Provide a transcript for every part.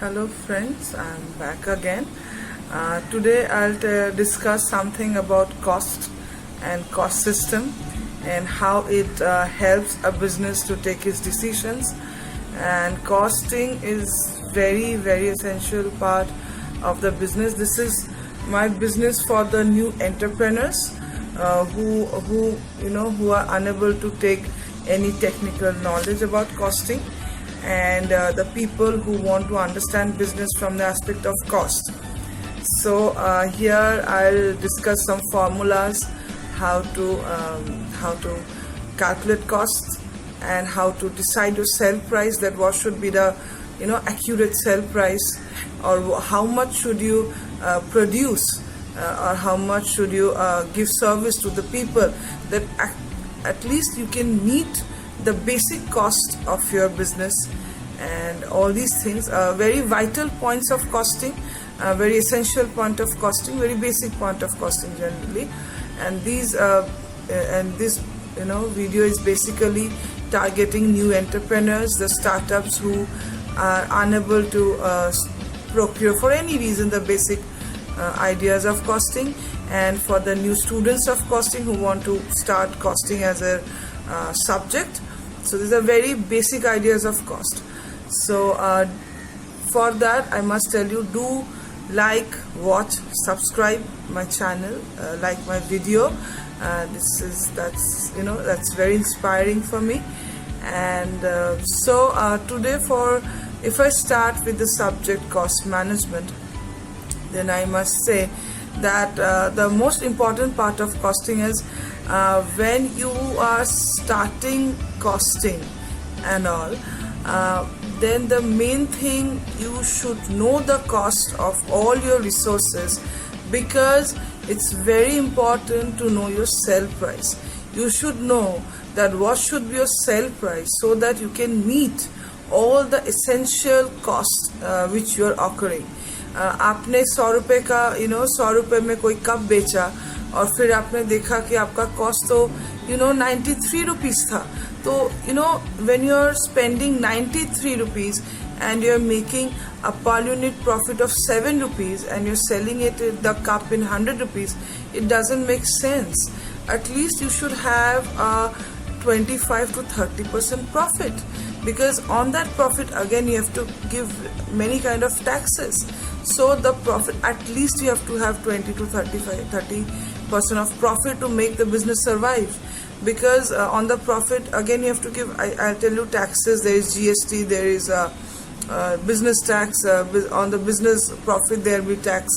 Hello friends, I'm back again. Today I'll discuss something about cost and cost system and how it helps a business to take its decisions. And costing is very essential part of the business. This is my business for the new entrepreneurs who are unable to take any technical knowledge about costing, and the people who want to understand business from the aspect of cost. So here I'll discuss some formulas, how to calculate costs and how to decide your sell price, that what should be the accurate sell price, or how much should you produce, or how much should you give service to the people, that at least you can meet the basic cost of your business. And all these things are very vital points of costing, very essential point of costing, very basic point of costing generally. And this video is basically targeting new entrepreneurs, the startups who are unable to procure for any reason the basic ideas of costing, and for the new students of costing who want to start costing as a subject. So these are very basic ideas of cost. So for that I must tell you, do like, watch, subscribe my channel, like my video. That's very inspiring for me. And today, if I start with the subject cost management, then I must say that the most important part of costing is when you are starting costing and all, then the main thing, you should know the cost of all your resources, because it's very important to know your sell price. You should know that what should be your sell price, so that you can meet all the essential costs which you are occurring. आपने 100 रुपए का 100 रुपए में कोई cup बेचा, और फिर आपने देखा कि आपका कॉस्ट तो 93 रुपीस था. तो when you are spending 93 rupees and you are making a per unit profit of 7 rupees and you're selling it the cup in 100 rupees, it doesn't make sense. At least you should have a 25 to 30% profit, because on that profit again you have to give many kind of taxes. So the profit, at least you have to have 20 to 30% of profit to make the business survive. Because on the profit again you have to give, I'll tell you, taxes. There is GST, there is business tax, on the business profit there will be tax.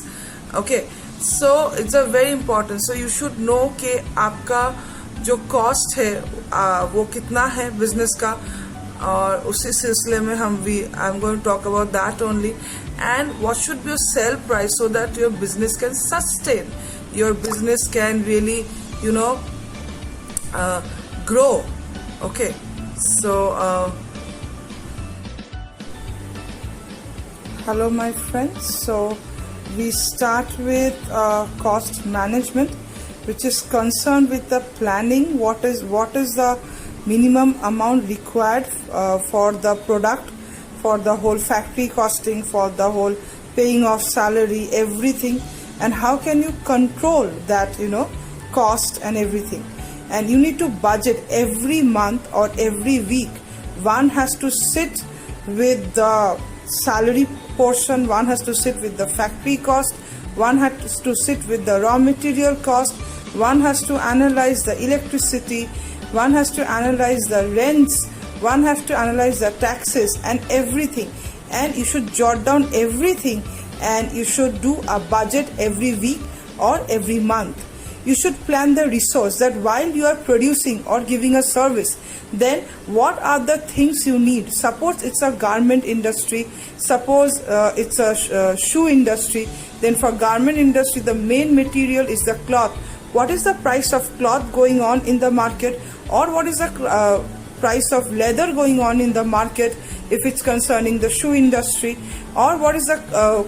Okay, so it's a very important. So you should know कि आपका जो cost है वो कितना है business का, और उसी सिलसिले में I'm going to talk about that only. And what should be your sell price, so that your business can sustain, your business can really grow. Okay, so hello my friends. So we start with cost management, which is concerned with the planning. What is the minimum amount required for the product, for the whole factory costing, for the whole paying of salary, everything, and how can you control that cost and everything. And you need to budget every month or every week. One has to sit with the salary portion, one has to sit with the factory cost, one has to sit with the raw material cost, one has to analyze the electricity, one has to analyze the rents, one has to analyze the taxes and everything. And you should jot down everything, and you should do a budget every week or every month. You should plan the resource, that while you are producing or giving a service, then what are the things you need. Suppose it's a garment industry, suppose it's a shoe industry, then for garment industry the main material is the cloth. What is the price of cloth going on in the market, or what is the price of leather going on in the market if it's concerning the shoe industry, or what is the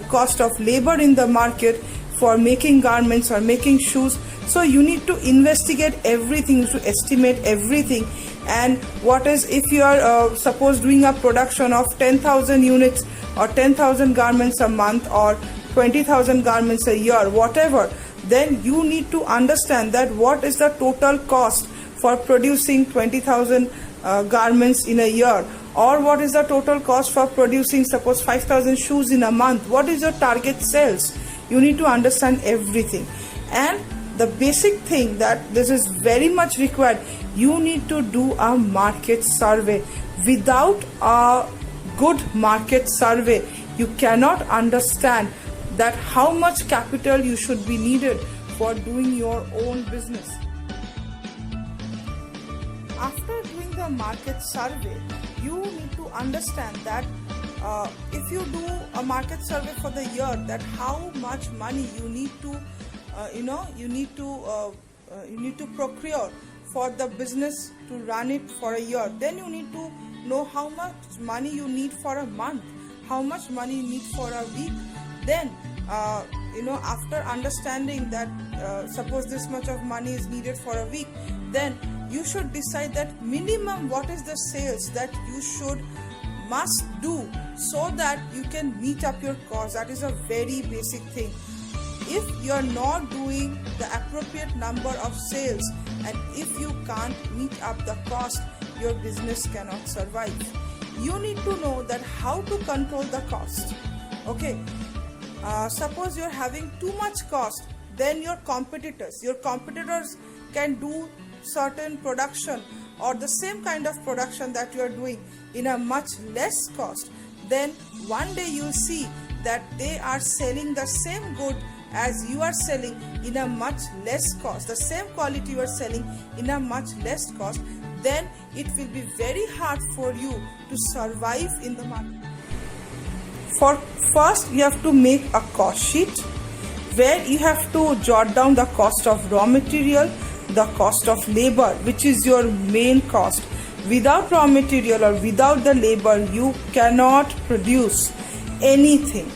cost of labor in the market for making garments or making shoes. So you need to investigate everything, to estimate everything, and what is if you are suppose doing a production of 10,000 units or 10,000 garments a month or 20,000 garments a year, whatever, then you need to understand that what is the total cost for producing 20,000 garments in a year, or what is the total cost for producing suppose 5,000 shoes in a month, what is your target sales. You need to understand everything. And the basic thing that this is very much required, you need to do a market survey. Without a good market survey, you cannot understand that how much capital you should be needed for doing your own business. After doing the market survey, you need to understand that if you do a market survey for the year, that how much money you need to you need to procure for the business to run it for a year. Then you need to know how much money you need for a month, how much money you need for a week. Then after understanding that suppose this much of money is needed for a week, then you should decide that minimum what is the sales that you must do so that you can meet up your cost. That is a very basic thing. If you are not doing the appropriate number of sales and if you can't meet up the cost, your business cannot survive. You need to know that how to control the cost. Okay, suppose you're having too much cost, then your competitors can do certain production or the same kind of production that you are doing in a much less cost. Then one day you'll see that they are selling the same good as you are selling in a much less cost, the same quality you are selling in a much less cost. Then it will be very hard for you to survive in the market. First you have to make a cost sheet where you have to jot down the cost of raw material, the cost of labor, which is your main cost. Without raw material or without the labor, you cannot produce anything.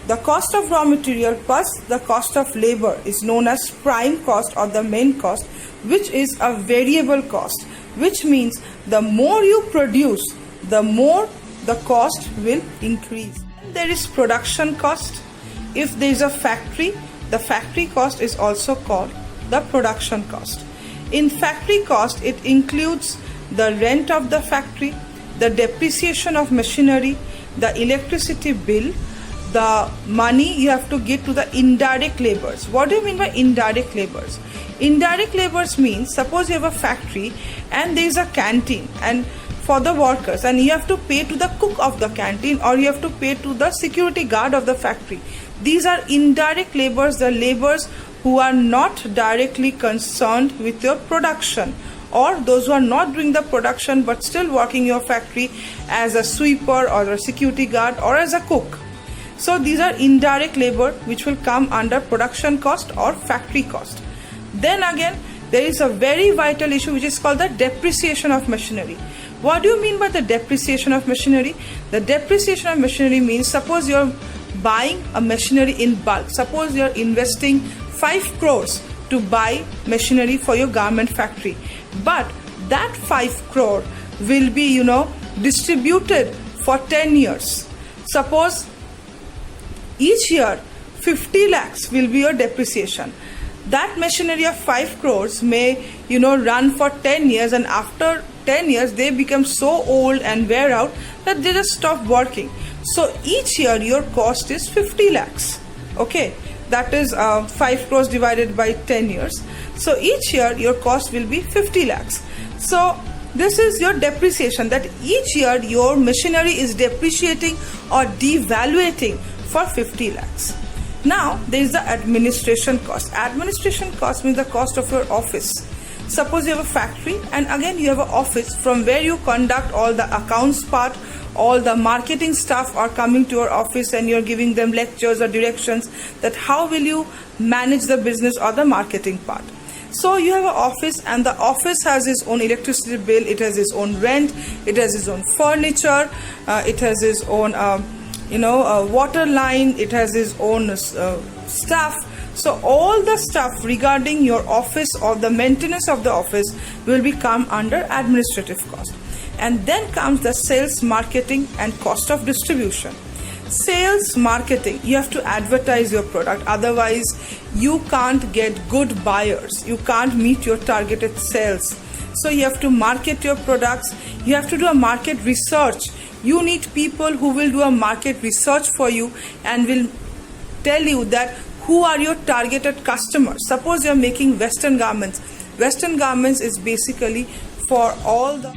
The cost of raw material plus the cost of labor is known as prime cost or the main cost, which is a variable cost, which means the more you produce, the more the cost will increase. There is production cost. If there is a factory, the factory cost is also called the production cost. In factory cost, it includes the rent of the factory, the depreciation of machinery, the electricity bill, the money you have to give to the indirect labors. What do you mean by indirect labors? Indirect labors means suppose you have a factory and there is a canteen and for the workers, and you have to pay to the cook of the canteen or you have to pay to the security guard of the factory. These are indirect labors, the labors who are not directly concerned with your production, or those who are not doing the production but still working your factory as a sweeper or a security guard or as a cook. So these are indirect labor which will come under production cost or factory cost. Then again, there is a very vital issue which is called the depreciation of machinery. What do you mean by the depreciation of machinery? The depreciation of machinery means suppose you're buying a machinery in bulk. Suppose you're investing 5 crores to buy machinery for your garment factory. But that 5 crore will be, distributed for 10 years. Suppose each year 50 lakhs will be your depreciation. That machinery of 5 crores may, run for 10 years, and after 10 years they become so old and wear out that they just stop working. So each year your cost is 50 lakhs. Okay, that is 5 crores divided by 10 years. So each year your cost will be 50 lakhs. So this is your depreciation, that each year your machinery is depreciating or devaluating for 50 lakhs. Now there is the administration cost. Administration cost means the cost of your office. Suppose you have a factory and again you have an office from where you conduct all the accounts part, all the marketing staff are coming to your office and you're giving them lectures or directions that how will you manage the business or the marketing part. So you have an office and the office has its own electricity bill, it has its own rent, it has its own furniture, it has its own water line, it has its own staff. So all the stuff regarding your office or the maintenance of the office will become under administrative cost. And then comes the sales, marketing and cost of distribution. Sales, marketing, you have to advertise your product, otherwise you can't get good buyers, you can't meet your targeted sales. So you have to market your products, you have to do a market research. You need people who will do a market research for you and will tell you that who are your targeted customers. Suppose you are making western garments. Western garments is basically for all the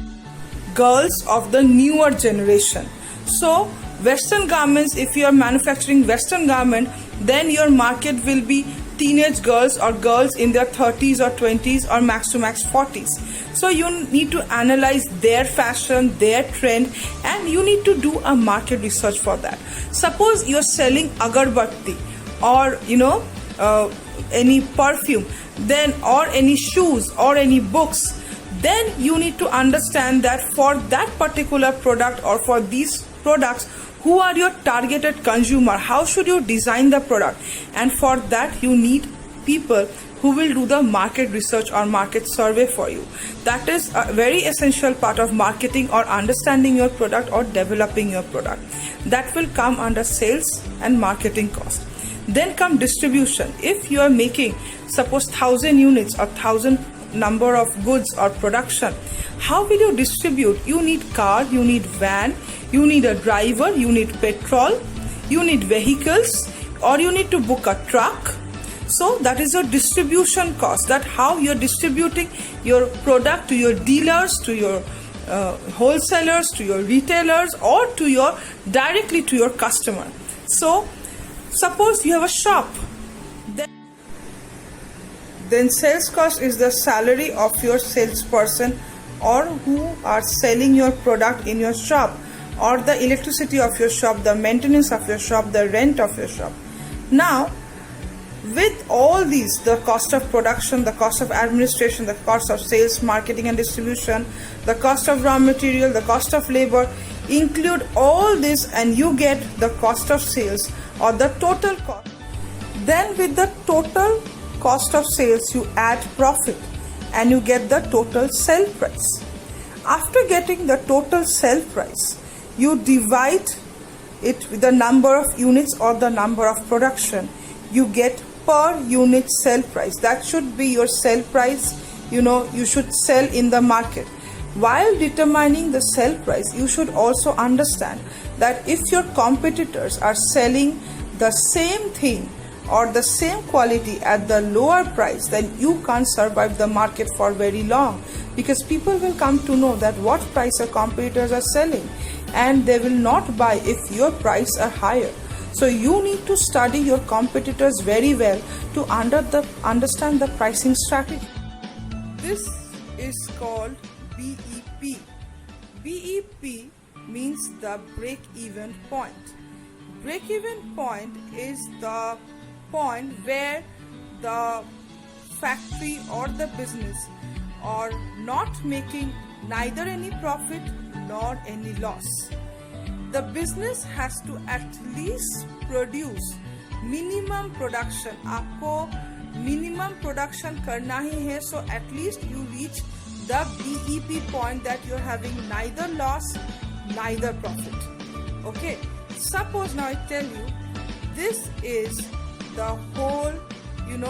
girls of the newer generation. So western garments, if you are manufacturing western garment, then your market will be teenage girls or girls in their 30s or 20s or max to max 40s. So you need to analyze their fashion, their trend, and you need to do a market research for that. Suppose you're selling agarbatti or any perfume, then or any shoes or any books, then you need to understand that for that particular product or for these products, who are your targeted consumer, how should you design the product, and for that you need people who will do the market research or market survey for you. That is a very essential part of marketing or understanding your product or developing your product. That will come under sales and marketing cost. Then come distribution. If you are making suppose 1,000 units or 1,000 number of goods or production, how will you distribute? You need car, you need van, you need a driver, you need petrol, you need vehicles, or you need to book a truck. So that is your distribution cost, that how you're distributing your product to your dealers, to your wholesalers, to your retailers, or to your directly to your customer. So suppose you have a shop, then sales cost is the salary of your salesperson or who are selling your product in your shop, or the electricity of your shop, the maintenance of your shop, the rent of your shop. Now with all these, the cost of production, the cost of administration, the cost of sales, marketing and distribution, the cost of raw material, the cost of labor, include all this and you get the cost of sales or the total cost. Then with the total cost of sales you add profit and you get the total sell price. After getting the total sell price, you divide it with the number of units or the number of production. You get per unit sell price. That should be your sell price. You should sell in the market. While determining the sell price, you should also understand that if your competitors are selling the same thing or the same quality at the lower price, then you can't survive the market for very long, because people will come to know that what price your competitors are selling and they will not buy if your price are higher. So you need to study your competitors very well to understand the pricing strategy. This is called BEP. BEP means the break-even point. Break-even point is the point where the factory or the business are not making neither any profit nor any loss. The business has to at least produce minimum production. आपको minimum production करना ही है, so at least you reach the BEP point that you're having neither loss, neither profit. Okay, suppose now I tell you, this is the whole,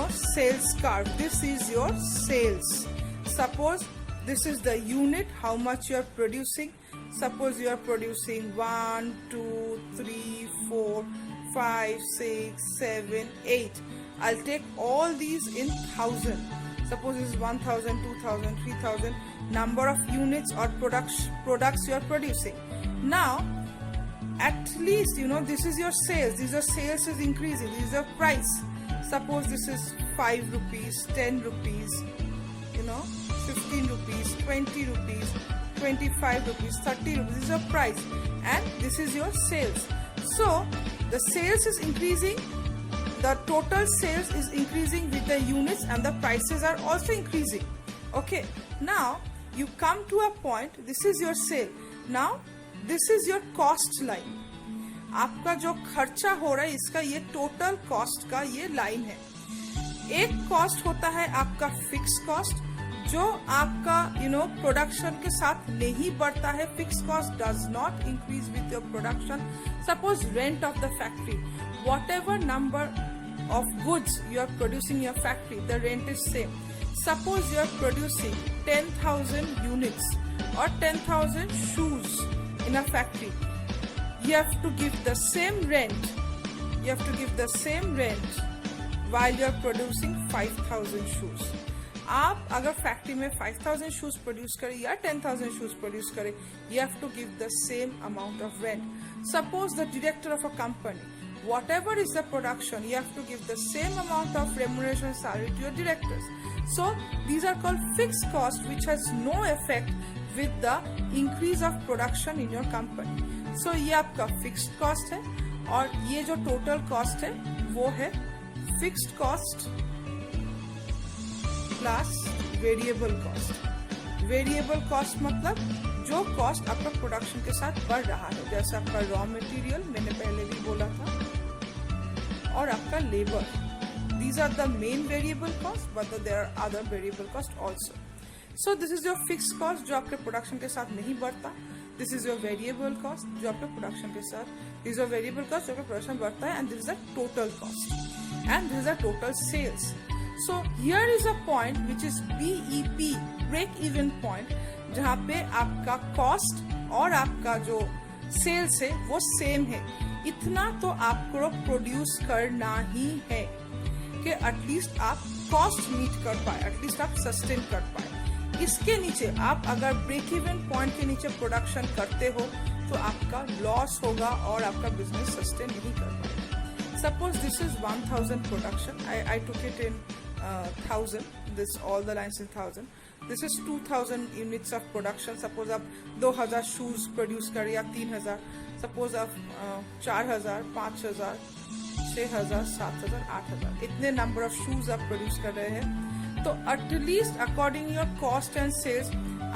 sales curve. This is your sales. Suppose this is the unit, how much you are producing. Suppose you are producing 1, 2, 3, 4, 5, 6, 7, 8. I'll take all these in 1,000. Suppose this is 1,000, 2,000, 3,000 number of units or products you are producing. Now, at least, this is your sales. Your sales is increasing. This is your price. Suppose this is 5 rupees, 10 rupees, 15 rupees, 20 rupees, 25 rupees, 30 rupees. This is your price and this is your sales. So the sales is increasing, the total sales is increasing with the units and the prices are also increasing. Okay, now you come to a point, this is your sale. Now this is your cost line. आपका जो खर्चा हो रहा है इसका ये total cost का ये लाइन है. एक कॉस्ट होता है आपका फिक्स कॉस्ट, जो आपका प्रोडक्शन के साथ नहीं बढ़ता है. Fix cost does not increase with your production. Suppose rent of the factory, what ever number of goods you are producing in your factory, the rent is same. Suppose you are producing 10,000 units or 10,000 shoes in a factory. You have to give the same rent. You have to give the same rent while you are producing 5,000 shoes. आप अगर factory में 5,000 shoes produce करें या 10,000 shoes produce करें, you have to give the same amount of rent. Suppose the director of a company, whatever is the production, you have to give the same amount of remuneration salary to your directors. So these are called fixed costs, which has no effect with the increase of production in your company. So ये आपका fixed cost है, और ये जो total cost है वो है fixed cost plus variable cost. Variable cost मतलब जो कॉस्ट आपका प्रोडक्शन के साथ बढ़ रहा है, जैसे आपका रॉ मटेरियल, मैंने पहले भी बोला था, और आपका labour. These are the main variable cost, but there are other variable cost also. So this is your fix cost जो आपके प्रोडक्शन के साथ नहीं बढ़ता. This is your variable cost जो आपके प्रोडक्शन के साथ, this is your variable cost जो आपका प्रोडक्शन बढ़ता है, and this is the total cost, and this is the total sales. So here is a point which is BEP, break even point, जहाँ पे आपका कॉस्ट और आपका जो सेल्स है वो सेम है. इतना तो आपको प्रोड्यूस करना ही है कि एटलीस्ट आप कॉस्ट मीट कर पाए, एटलीस्ट आप सस्टेन कर पाए. इसके नीचे आप अगर ब्रेक इवन पॉइंट के नीचे प्रोडक्शन करते हो तो आपका लॉस होगा और आपका बिजनेस सस्टेन नहीं कर पाएगा. Suppose this is 1000 production, I took it in 1000, this all the lines in 1000. This is 2000 units of production. Suppose आप 2000 shoes produce करें या 3000. Suppose आप 4000, 5000, 6000, 7000, 8000 इतने number of shoes आप produce कर रहे हैं, तो at least according your cost and sales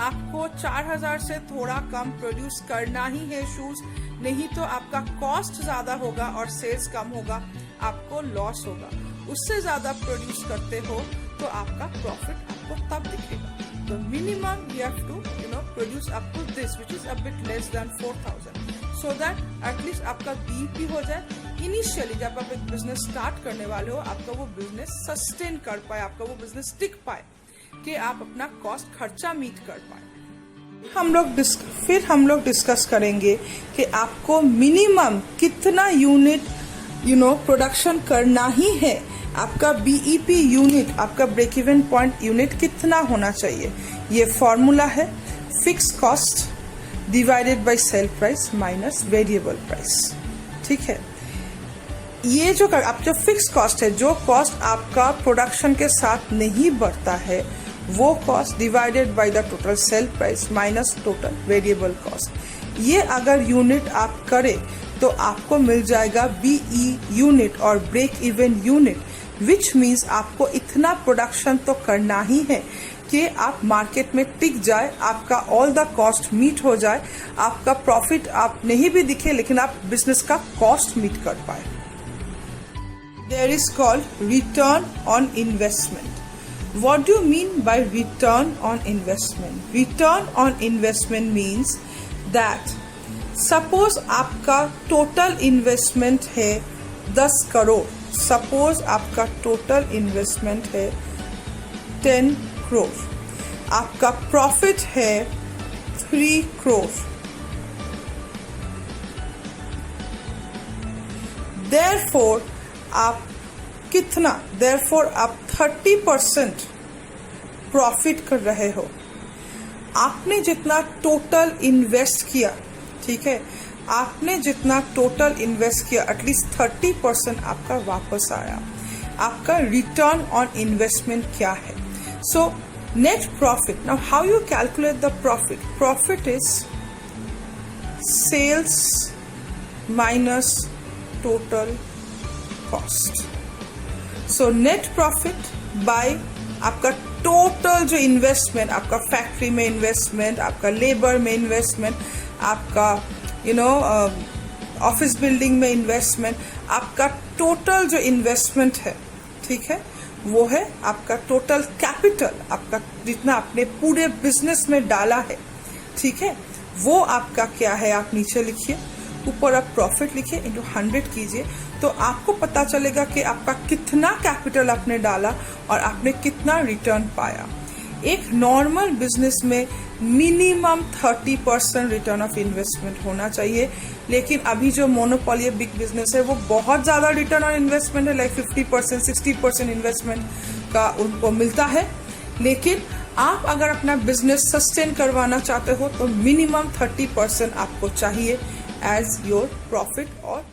आपको 4000 से थोड़ा कम produce करना ही है shoes. नहीं तो आपका cost ज्यादा होगा और sales कम होगा, आपको loss होगा. उससे ज्यादा प्रोड्यूस करते हो तो आपका प्रॉफिट आपको तब दिखेगा. तो minimum you have to produce up to this which is a bit less than 4000, so that at least आपका BEP हो जाए. इनिशियली जब आप एक बिजनेस स्टार्ट करने वाले हो, आपका वो बिजनेस सस्टेन कर पाए, आपका वो बिजनेस टिक पाए, कि आप अपना कॉस्ट खर्चा मीट कर पाए. फिर हम लोग डिस्कस करेंगे कि आपको मिनिमम कितना यूनिट प्रोडक्शन करना ही है. आपका BEP यूनिट, आपका ब्रेक इवन पॉइंट यूनिट कितना होना चाहिए. ये फॉर्मूला है fix cost divided by sale price minus variable price. ठीक है, ये जो आप जो फिक्स कॉस्ट है, जो कॉस्ट आपका प्रोडक्शन के साथ नहीं बढ़ता है, वो cost divided by the total sale price minus total variable cost. ये अगर यूनिट आप करें तो आपको मिल जाएगा BE यूनिट और break even unit, which means आपको इतना प्रोडक्शन तो करना ही है कि आप मार्केट में टिक जाए, आपका ऑल द कॉस्ट मीट हो जाए, आपका प्रॉफिट आप नहीं भी दिखे लेकिन आप बिजनेस का कॉस्ट मीट कर पाए. There is called return on investment. What do you mean by return on investment? Return on investment means that suppose आपका टोटल इन्वेस्टमेंट है 10 करोड़. सपोज आपका टोटल इन्वेस्टमेंट है 10 करोड़, आपका प्रॉफिट है 3 करोड़. देयरफॉर आप कितना, देयरफॉर आप 30% प्रॉफिट कर रहे हो. आपने जितना टोटल इन्वेस्ट किया, ठीक है, आपने जितना टोटल इन्वेस्ट किया एटलीस्ट 30% आपका वापस आया. आपका रिटर्न ऑन इन्वेस्टमेंट क्या है? So net profit. Now how you calculate the profit? Profit is sales minus total cost. So net profit by आपका टोटल जो इन्वेस्टमेंट, आपका फैक्ट्री में इन्वेस्टमेंट, आपका लेबर में इन्वेस्टमेंट, आपका ऑफिस बिल्डिंग में इन्वेस्टमेंट, आपका टोटल जो इन्वेस्टमेंट है, ठीक है, वो है आपका टोटल कैपिटल, आपका जितना आपने पूरे बिजनेस में डाला है, ठीक है, वो आपका क्या है आप नीचे लिखिए, ऊपर आप प्रॉफिट लिखिए, इंटू 100 कीजिए, तो आपको पता चलेगा कि आपका कितना कैपिटल आपने डाला और आपने कितना रिटर्न पाया। एक नॉर्मल बिजनेस में मिनिमम 30% रिटर्न ऑफ इन्वेस्टमेंट होना चाहिए, लेकिन अभी जो मोनोपोली बिग बिजनेस है वो बहुत ज़्यादा रिटर्न ऑन इन्वेस्टमेंट है, लाइक 50% 60% इन्वेस्टमेंट का उनको मिलता है। लेकिन आप अगर अपना बिजनेस सस्टेन करवाना चाहते हो तो मिनिमम 30% आपको चाहिए एज योर प्रॉफिट और